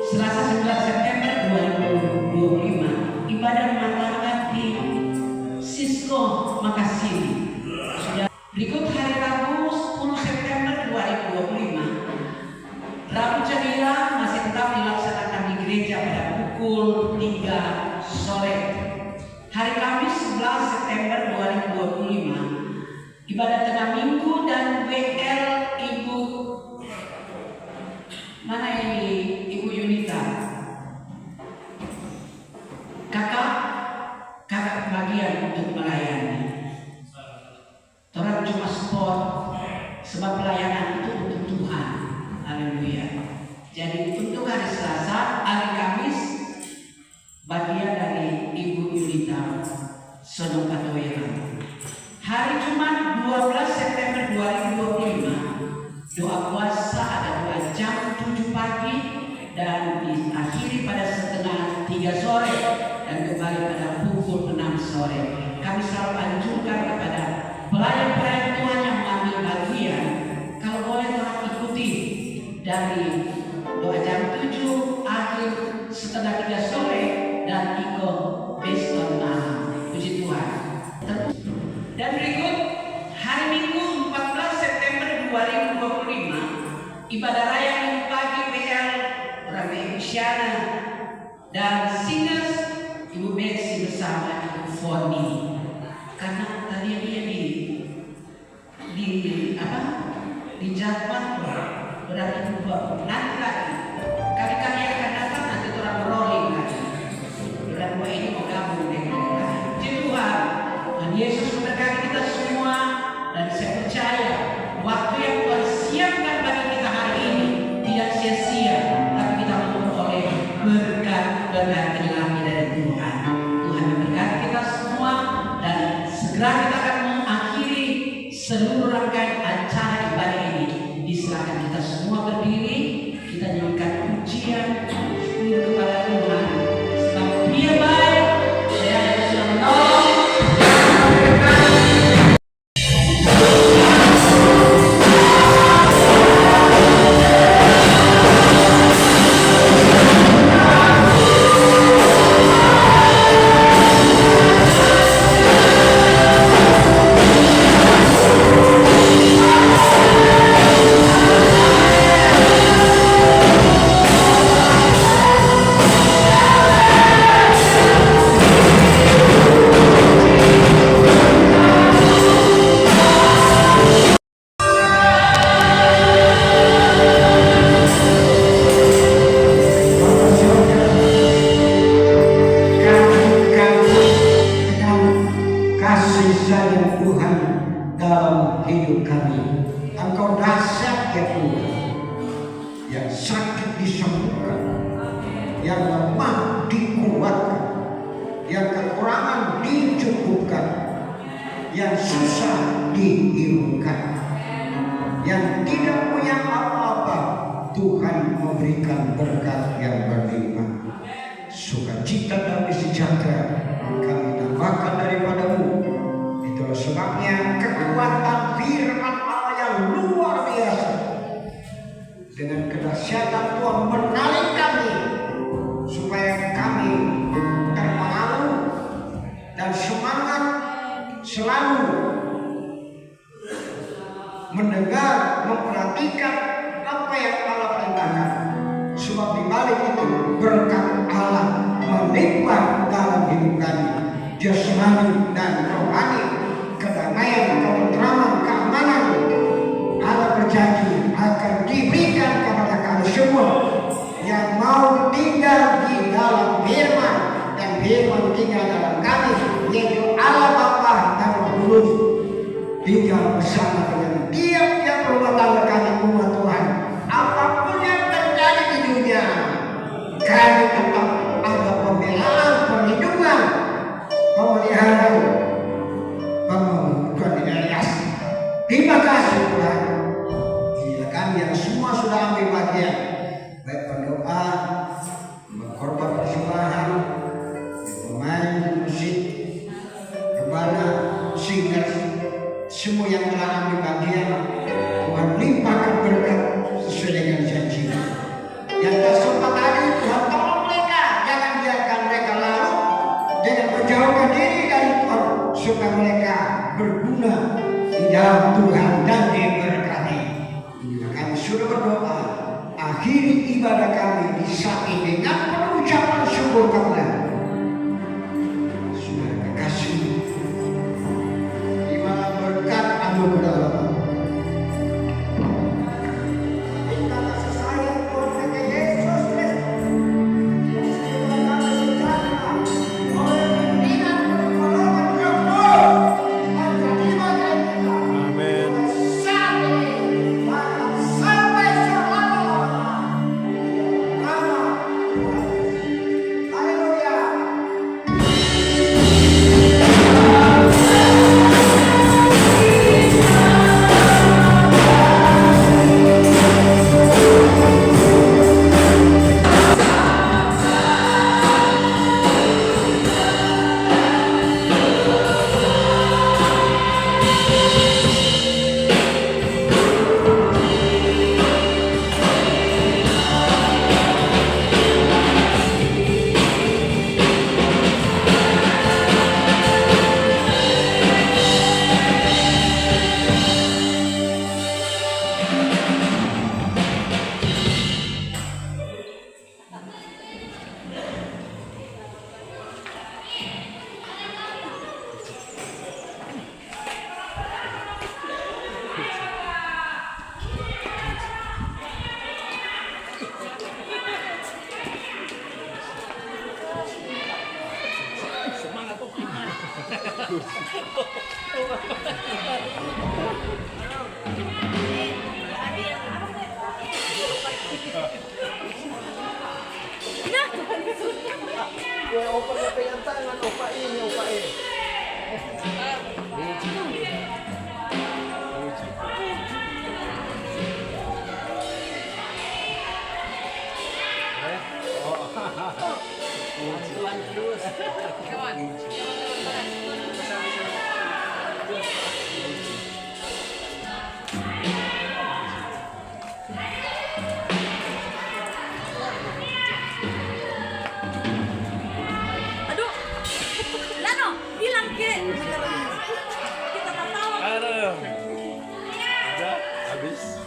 Selasa 11 September 2025 ibadah Natal di Sisko Makassar. Sudah berikut hari Rabu 10 September 2025. Rabu Ceria masih tetap dilaksanakan di gereja pada pukul 3 sore. Hari Kamis 11 September 2025 ibadah tengah minggu dan WL Ibu mana ini Ibu Yunita? Kakak bagian untuk melayani. Orang cuma sport sebab pelayanan itu untuk Tuhan. Haleluya. Jadi untuk hari Selasa, hari Kamis bagian dari Ibu Yunita Sono Patoyang. Hari Jumat 12 September 2025 doa puasa ada 2 jam 7 pagi dan diakhiri pada setengah 3 sore dan kembali pada pukul 6 sore. Kami selalu anjurkan kepada pelayan-pelayan Tuhan yang mengambil bagian, kalau boleh telah ikuti dari 2 jam 7 akhir setengah 3 sore dan ikut besok malam. Puji Tuhan. Dan berikut hari Minggu 14 September 2025 ibadah raya minggu pagi PL Rame Isyana dan singers Ibu Betsy bersama Ibu Foni. Karena tadi dia di jadwal berarti nanti lagi kali-kali akan datang nanti orang rolling lagi. Berdua ini mau gabung dengan kita. Puji Tuhan. Dan Yesus memberkati kita semua dan saya percaya waktu yang Tuhan siapkan bagi kita hari ini tidak sia Tuhan. Yang sakit disembuhkan, yang lemah dikuatkan, yang kekurangan dicukupkan, yang susah dihilangkan, yang tidak punya apa-apa Tuhan memberikan berkat yang berlimpah. Sukacita damai sejahtera kami tambahkan daripadamu. Itulah sebabnya kekuatan firman Allah yang luar biasa dengan kedahsyatan Tuhan menarik kami supaya kami terpengaruh dan semangat selalu mendengar, memperhatikan apa yang Allah perintahkan. Sebab di balik itu berkat Allah melimpah dalam hidup kami, jasmani dan rohani, kedamaian, ketentraman, keamanan. Allah berjanji akan diberikan kepada kami semua yang mau tinggal di dalam firman, dan firman tinggal dalam kami, yaitu Allah Bapa dan Roh Kudus tinggal bersama dengan tiap-tiap rumah tangga kami, umat Tuhan. Apapun yang terjadi di dunia, kami tetap ada pembelaan, perlindungan, pemeliharaan, Tuhan Elias. Terima kasih Tuhan. Inilah kami yang semua sudah ambil bagian, baik berdoa, berkorban persembahan, pemain musik, rebana, singer, semua yang telah ambil bagian. Tuhan limpahkan berkat sesuai dengan janji. Yang tak sempat tadi, Tuhan tolong mereka, jangan biarkan mereka larut, jangan menjauhkan diri dari Tuhan, supaya mereka berguna di dalam Tuhan dan diberkati. Kami sudah berdoa, akhiri ibadah kami di saat ini dengan pengucapan syukur kepada Saudara kekasih. Terimalah berkat anugerah Allah. Cinta kasih sayang Tuhan kita Yesus Kristus, damai sejahtera, oleh pimpinan pertolongan Roh dan terima kasih kita. Amin. Saat ini bahkan sampai selama-lamanya. Nama Tuhan. Haleluya. Opa na pegang tangan, opa ini, opa ini. Aduh, Lano, bilang ke kita tak tahu. Aduh. Udah habis.